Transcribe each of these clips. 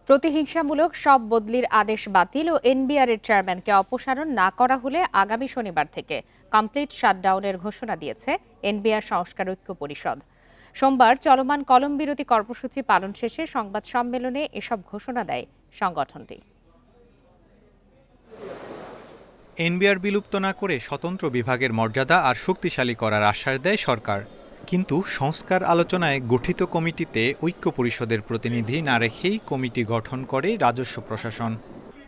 প্রতিহিংসামূলক সব বদলির আদেশ বাতিল ও এনবিআরের চেয়ারম্যানকে অপসারণ না করা হলে আগামী শনিবার থেকে কমপ্লিট শাটডাউনের ঘোষণা দিয়েছে এনবিআর সংস্কার ঐক্য পরিষদ। সোমবার চলমান কলম বিরতি কর্মসূচি পালন শেষে সংবাদ সম্মেলনে এসব ঘোষণা দেয় সংগঠনটি। এনবিআর বিলুপ্ত না করে স্বতন্ত্র বিভাগের মর্যাদা আর শক্তিশালী করার আশ্বাস দেয় সরকার, কিন্তু সংস্কার আলোচনায় গঠিত কমিটিতে ঐক্য পরিষদের প্রতিনিধি না রেখেই কমিটি গঠন করে রাজস্ব প্রশাসন।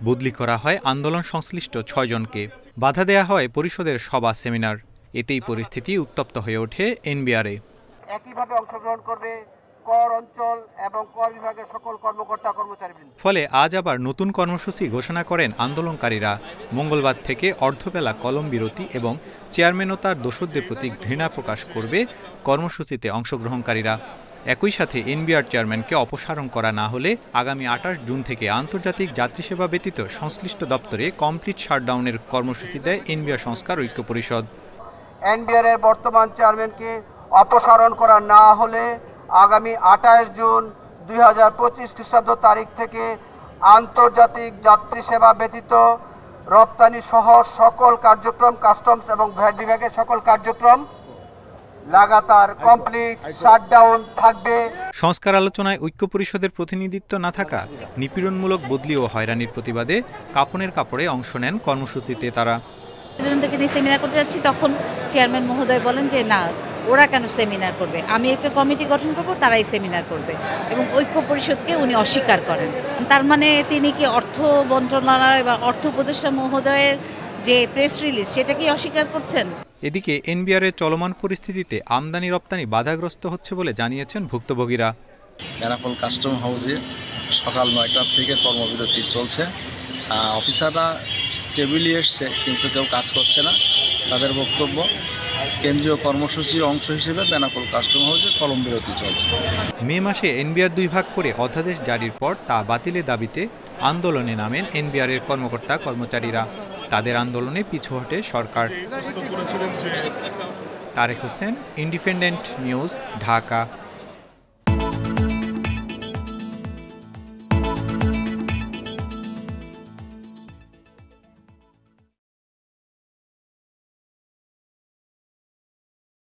বদলি করা হয় আন্দোলন সংশ্লিষ্ট ৬ জনকে, বাধা দেয়া হয় পরিষদের সভা সেমিনার। এতেই পরিস্থিতি উত্তপ্ত হয়ে ওঠে এনবিআরে। একইভাবে অংশগ্রহণ করবে কর অঞ্চল এবং কর বিভাগের সকল কর্মকর্তা কর্মচারীবৃন্দ। ফলে আজ আবার নতুন কর্মসূচি ঘোষণা করেন আন্দোলনকারীরা। মঙ্গলবার থেকে অর্ধবেলা কলম বিরতি এবং চেয়ারম্যান ও তার দোসরদের প্রতি ঘৃণা প্রকাশ করবে কর্মসূচিতে অংশগ্রহণকারীরা। একই সাথে এনবিআর চেয়ারম্যানকে অপসারণ করা না হলে আগামী ২৮ জুন থেকে আন্তর্জাতিক যাত্রী সেবা ব্যতীত সংশ্লিষ্ট দপ্তরে কমপ্লিট শাটডাউনের কর্মসূচি দেয় এনবিআর সংস্কার ঐক্য পরিষদ। এনবিআর এর বর্তমান চেয়ারম্যানকে অপসারণ করা না হলে আগামী ২৮ জুন ২০২৫ খ্রিস্টাব্দ তারিখ থেকে আন্তর্জাতিক যাত্রী সেবা ব্যতীত রপ্তানি সহ সকল কার্যক্রম, কাস্টমস এবং ভ্যাট বিভাগের সকল কার্যক্রম লাগাতার কমপ্লিট শাটডাউন থাকবে। সংস্কার আলোচনায় ঐক্য পরিষদের প্রতিনিধিত্ব না থাকা, নিপীড়নমূলক বদলি ও হয়রানির প্রতিবাদে কাপনের কাপড়ে অংশ নেন কর্মসূচিতে তারা। সেমিনার করতে যাচ্ছি, তখন চেয়ারম্যান মহোদয় বলেন যে না, ওরা কেন সেমিনার করবে, আমি একটা কমিটি গঠন করব, তারাই সেমিনার করবে, এবং ঐক্য পরিষদকে উনি অস্বীকার করেন। তার মানে তিনি কি অর্থ মন্ত্রণালয় বা অর্থ উপদেষ্টা মহোদয়ের যে প্রেস রিলিজ সেটা কি অস্বীকার করছেন? এদিকে এনবিআরের চলমান পরিস্থিতিতে আমদানি রপ্তানি বাধাগ্রস্ত হচ্ছে বলে জানিয়েছেন ভুক্তভোগীরা। বেনাপোল কাস্টম হাউসে সকাল ৯টা থেকে কর্মবিরতি চলছে। অফিসাররা টেবিলে এসছে কিন্তু কেউ কাজ করছে না। তাদের বক্তব্য কেন্দ্রীয় কর্মসূচির অংশ হিসেবে বেনাপোল কাস্টম হাউসে কলম বিরতি চলছে। মে মাসে এনবিআর ২ ভাগ করে অধ্যাদেশ জারির পর তা বাতিলের দাবিতে আন্দোলনে নামেন এনবিআরের কর্মকর্তা কর্মচারীরা। তাদের আন্দোলনে পিছু হটে সরকার। Tarek Hossain, independent news, Dhaka.